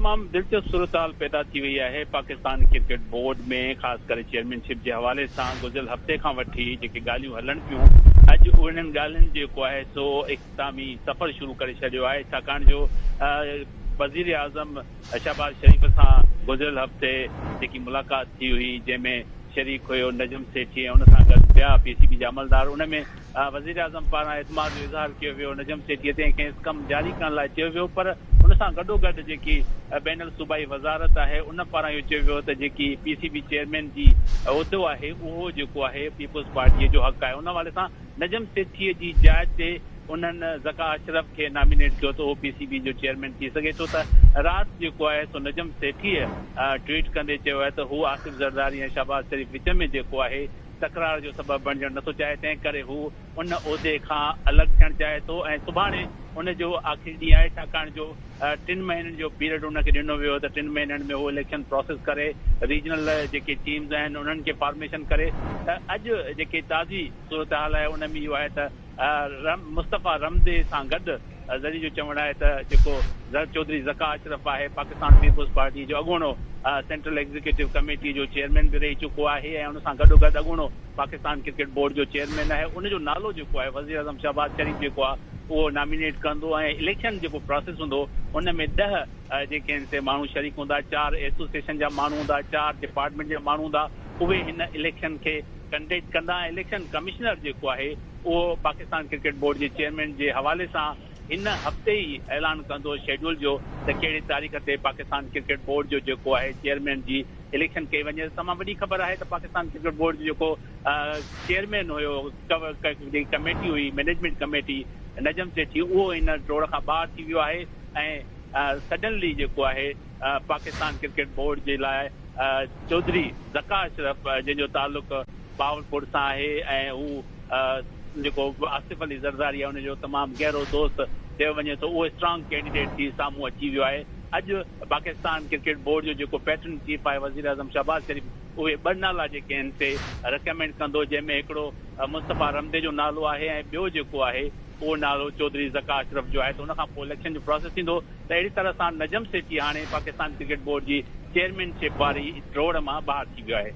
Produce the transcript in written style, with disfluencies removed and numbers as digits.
तमाम दिलचस्प सूरत पैदा थी वही है पाकिस्तान क्रिकेट बोर्ड में, खास कर चेयरमैनशिप के हवाले से गुज़िरियल हफ़्ते का वठी जेके ॻाल्हियूं हलन पियूं, अॼु उन्हनि ॻाल्हियुनि जेको आहे सो इख़्तितामी सफ़र शुरू करे छॾियो आहे। छाकाणि जो वज़ीर आज़म शहबाज शरीफ़ सां गुज़िरियल हफ़्ते जेकी मुलाक़ात थी हुई, जंहिंमें शरीक हुयो नजम सेठी ऐं उन सां गॾु ॿिया PCB जा अमलदार, उन में वज़ीर आज़म पारां एतमाद जो इज़हार कयो वियो नजम सेठीअ ते कंहिं कमु जारी करण लाइ चयो वियो। पर उन सां गॾोगॾु जेकी बैनल सूबाई वज़ारत आहे उन पारां इहो चयो वियो त जेकी PCB चेयरमैन जी उहिदो आहे उहो जेको आहे पीपुल्स पार्टीअ जो हक़ आहे। उन हवाले सां नजम सेठीअ जी जाइ ते उन्हनि ज़का अशरफ खे नॉमिनेट कयो त उहो PCB जो चेयरमैन थी सघे थो। त राति जेको आहे सो नजम सेठीअ ट्वीट कंदे चयो आहे त हू आसिफ ज़रदारी ऐं शहबाज शरीफ़ विच में जेको आहे तकरार जो सबबु बणजणु नथो चाहे, तंहिं करे हू उन उहिदे खां अलॻि थियणु चाहे थो ऐं सुभाणे उनजो आख़िरी ॾींहुं आहे। छाकाणि जो 3 महीननि जो पीरियड उनखे ॾिनो वियो त 3 महीननि में उहो इलेक्शन प्रोसेस करे, रीजनल जेके टीम्स आहिनि उन्हनि खे फॉर्मेशन करे। अॼु जेके ताज़ी सूरत हाल आहे उन में इहो आहे त मुस्तफ़ा रमदे सां गॾु ज़री जो चवणु आहे त जेको चौधरी ज़का अशरफ आहे पाकिस्तान पीपुल्स पार्टी जो अॻूणो सेंट्रल एग्जीक्यूटिव कमेटी जो चेयरमैन बि रही चुको आहे ऐं उन सां गॾोगॾु अॻूणो पाकिस्तान क्रिकेट बोर्ड जो चेयरमैन आहे। उनजो नालो जेको आहे वज़ीर आज़म शहबाज शरीफ़ जेको आहे उहो नॉमिनेट कंदो ऐं इलेक्शन जेको प्रोसेस हूंदो उन में 10 जेके आहिनि से माण्हू शरीक हूंदा, 4 एसोसिएशन जा माण्हू हूंदा, 4 डिपार्टमेंट जा माण्हू हूंदा, उहे हिन इलेक्शन खे कंडक्ट कंदा। इलेक्शन कमिश्नर जेको आहे उहो पाकिस्तान क्रिकेट बोर्ड जे चेयरमैन जे हवाले सां हिन हफ़्ते ई ऐलान कंदो शेड्यूल जो त कहिड़ी तारीख़ ते पाकिस्तान क्रिकेट बोर्ड जो जेको आहे चेयरमैन जी इलेक्शन कई वञे। तमामु वॾी ख़बर आहे त पाकिस्तान क्रिकेट बोर्ड जो जेको चेयरमैन हुयो, जेकी कमेटी हुई मैनेजमेंट कमेटी नजम सेठी, उहो इन ड्रोड़ खां ॿाहिरि थी वियो आहे ऐं सडनली जेको आहे पाकिस्तान क्रिकेट बोर्ड जे लाइ चौधरी ज़का अशरफ जंहिंजो ताल्लुक़ बावलपुर सां आहे ऐं हू जेको आसिफ अली ज़रदारी आहे उनजो तमामु गहरो दोस्त चयो वञे थो, उहो स्ट्रांग कैंडिडेट थी साम्हूं अची वियो आहे। अॼु पाकिस्तान क्रिकेट बोर्ड जो जेको पैटर्न चीफ आहे वज़ीर आज़म शहबाज शरीफ़, उहे 2 नाला जेके आहिनि से रिकमेंड कंदो, जंहिंमें हिकिड़ो मुस्तफ़ा रमदे जो नालो आहे ऐं ॿियो जेको आहे उहो नालो चौधरी ज़का अशरफ जो आहे। त उन खां पोइ इलेक्शन जो प्रोसेस थींदो। त अहिड़ी तरह सां नजम सेठी हाणे पाकिस्तान क्रिकेट बोर्ड जी चेयरमैनशिप वारी ड्रोड़ मां ॿाहिरि थी वियो आहे।